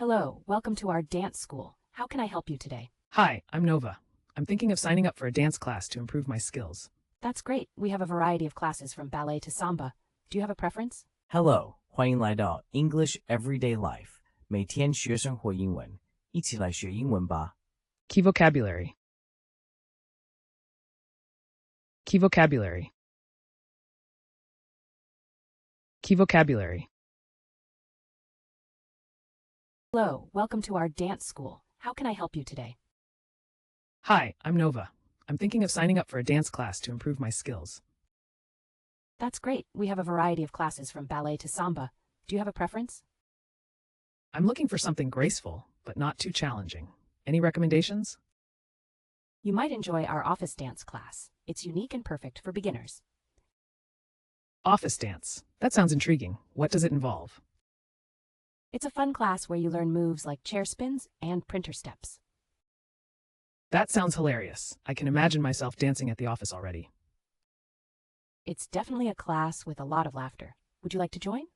Hello, welcome to our dance school. How can I help you today? Hi, I'm Nova. I'm thinking of signing up for a dance class to improve my skills. That's great. We have a variety of classes from ballet to samba. Do you have a preference? Hello， 欢迎来到 English Everyday Life， 每天学生活英文，一起来学英文吧。Key vocabulary. Key vocabulary. Key vocabulary. Hello, welcome to our dance school. How can I help you today? Hi, I'm Nova. I'm thinking of signing up for a dance class to improve my skills. That's great. We have a variety of classes from ballet to samba. Do you have a preference? I'm looking for something graceful, but not too challenging. Any recommendations? You might enjoy our office dance class. It's unique and perfect for beginners. Office dance. That sounds intriguing. What does it involve? It's a fun class where you learn moves like chair spins and printer steps. That sounds hilarious. I can imagine myself dancing at the office already. It's definitely a class with a lot of laughter. Would you like to join?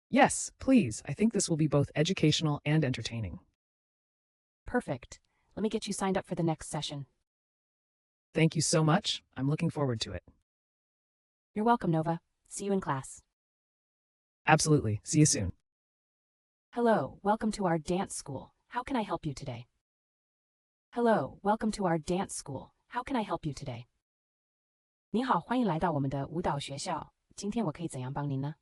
Yes, please. I think this will be both educational and entertaining. Perfect. Let me get you signed up for the next session. Thank you so much. I'm looking forward to it. You're welcome, Nova. See you in class. Absolutely. See you soon. Hello, welcome to our dance school. How can I help you today? Hello, welcome to our dance school. How can I help you today? 你好，欢迎来到我们的舞蹈学校。今天我可以怎样帮您呢？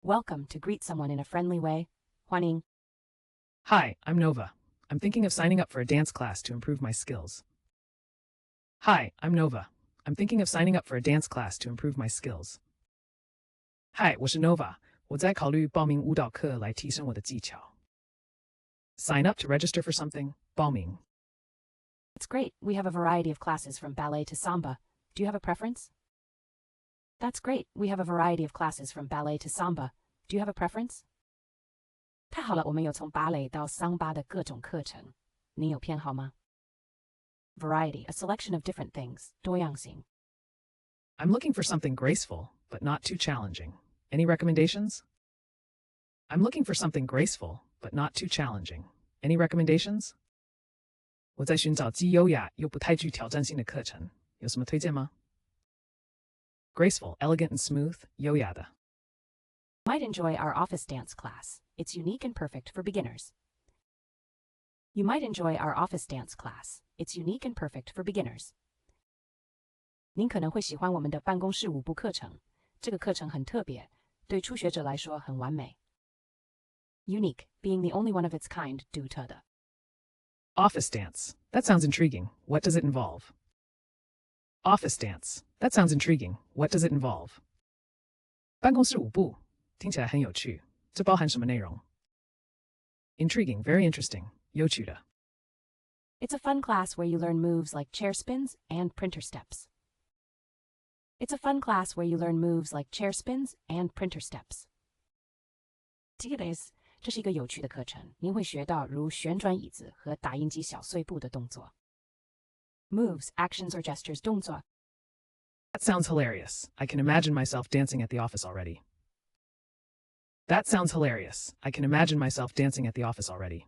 Welcome to greet someone in a friendly way. 欢迎。 Hi, I'm Nova. I'm thinking of signing up for a dance class to improve my skills. Hi, I'm Nova. I'm thinking of signing up for a dance class to improve my skills. Hi, 我是 Nova. 我在考虑报名舞蹈课来提升我的技巧。Sign up to register for something. 报名。 That's great. We have a variety of classes from ballet to samba. Do you have a preference? That's great. We have a variety of classes from ballet to samba. Do you have a preference? 太好了，我们有从芭蕾到桑巴的各种课程。你有偏好吗？ Variety, a selection of different things. 多样性。 I'm looking for something graceful, but not too challenging. Any recommendations? I'm looking for something graceful, but not too challenging. Any recommendations? 我在寻找既优雅又不太具挑战性的课程，有什么推荐吗？ Graceful, elegant and smooth, 优雅的。 Might enjoy our office dance class. It's unique and perfect for beginners. You might enjoy our office dance class. It's unique and perfect for beginners. 您可能会喜欢我们的办公室舞步课程。这个课程很特别，对初学者来说很完美。Unique, being the only one of its kind, 独特的。 Office dance. That sounds intriguing. What does it involve? Office dance. That sounds intriguing. What does it involve? 办公室舞步，听起来很有趣。这包含什么内容？ Intriguing, very interesting. 有趣的。 It's a fun class where you learn moves like chair spins and printer steps. It's a fun class where you learn moves like chair spins and printer steps. 这是一个有趣的课程，您会学到如旋转椅子和打印机小碎步的动作。Moves, actions or gestures 动作。 That sounds hilarious. I can imagine myself dancing at the office already. That sounds hilarious. I can imagine myself dancing at the office already.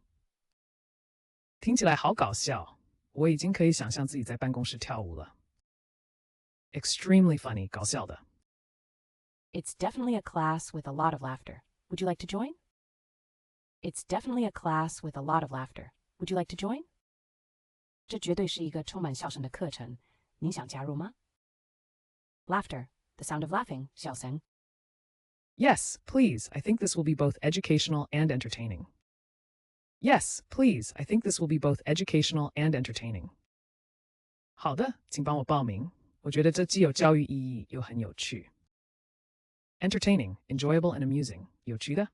听起来好搞笑，我已经可以想象自己在办公室跳舞了。Extremely funny, 搞笑的。 It's definitely a class with a lot of laughter. Would you like to join? It's definitely a class with a lot of laughter. Would you like to join? 这绝对是一个充满笑声的课程，您想加入吗？ Laughter, the sound of laughing, 笑声。 Yes, please. I think this will be both educational and entertaining. Yes, please. I think this will be both educational and entertaining. 好的，请帮我报名。我觉得这既有教育意义，又很有趣。Entertaining, enjoyable and amusing. 有趣的。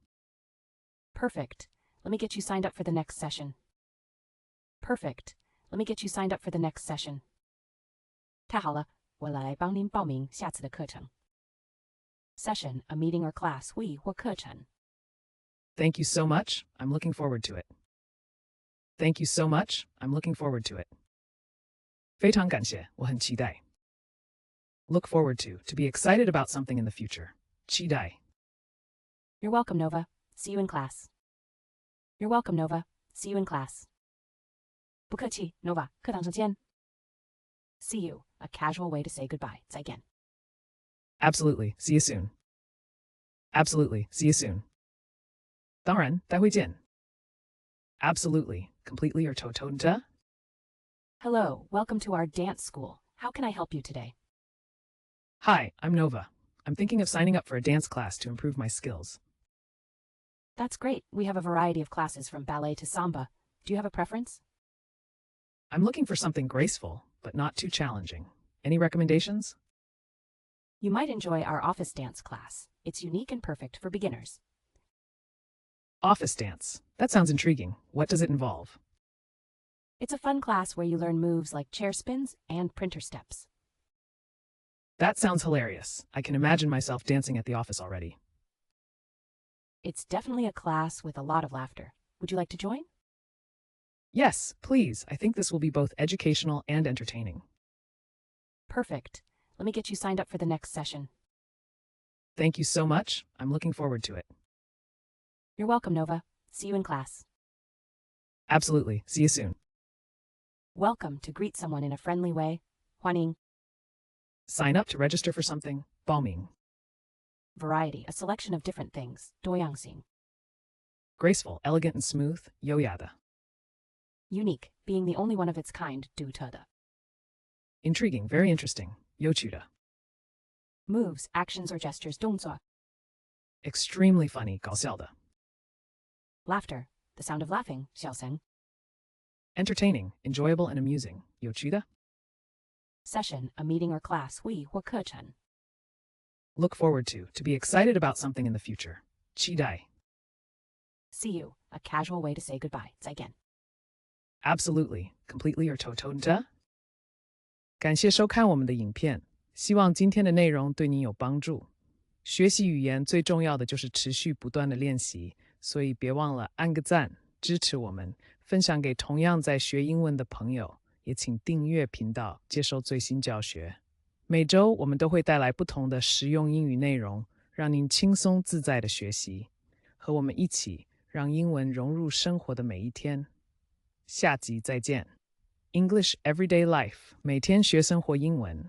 Perfect. Let me get you signed up for the next session. Perfect. Let me get you signed up for the next session. 太好了，我来帮您报名下次的课程。Session, a meeting or class, 会议或课程。 Thank you so much. I'm looking forward to it. Thank you so much. I'm looking forward to it. 非常感谢，我很期待。Look forward to be excited about something in the future. 期待。 You're welcome, Nova. See you in class. You're welcome, Nova. See you in class. 不客气 Nova, 课堂上见 See you, a casual way to say goodbye. 再见 Absolutely. See you soon. Absolutely. See you soon. 当然，待会见。Absolutely. Completely or 偷偷的 Hello, welcome to our dance school. How can I help you today? Hi, I'm Nova. I'm thinking of signing up for a dance class to improve my skills. That's great. We have a variety of classes from ballet to samba. Do you have a preference? I'm looking for something graceful, but not too challenging. Any recommendations? You might enjoy our office dance class. It's unique and perfect for beginners. Office dance. That sounds intriguing. What does it involve? It's a fun class where you learn moves like chair spins and printer steps. That sounds hilarious. I can imagine myself dancing at the office already. It's definitely a class with a lot of laughter. Would you like to join? Yes, please. I think this will be both educational and entertaining. Perfect. Let me get you signed up for the next session. Thank you so much. I'm looking forward to it. You're welcome, Nova. See you in class. Absolutely. See you soon. Welcome to greet someone in a friendly way. 欢迎 Sign up to register for something. 报名 Variety, a selection of different things. 多样性 Graceful, elegant, and smooth. 优雅的 Unique, being the only one of its kind. 独特的 Intriguing, very interesting. 有趣的 Moves, actions or gestures. 动作 Extremely funny. 搞笑的 Laughter, the sound of laughing. 笑声 Entertaining, enjoyable, and amusing. 有趣的 Session, a meeting or class. 会或课程 Look forward to be excited about something in the future. 期待 See you, a casual way to say goodbye. 再见 Absolutely, completely or 偷偷的感谢收看我们的影片，希望今天的内容对你有帮助。学习语言最重要的就是持续不断的练习，所以别忘了按个赞，支持我们，分享给同样在学英文的朋友，也请订阅频道，接受最新教学。每周我们都会带来不同的实用英语内容，让您轻松自在的学习，和我们一起让英文融入生活的每一天。下集再见。English Everyday Life，每天学生活英文。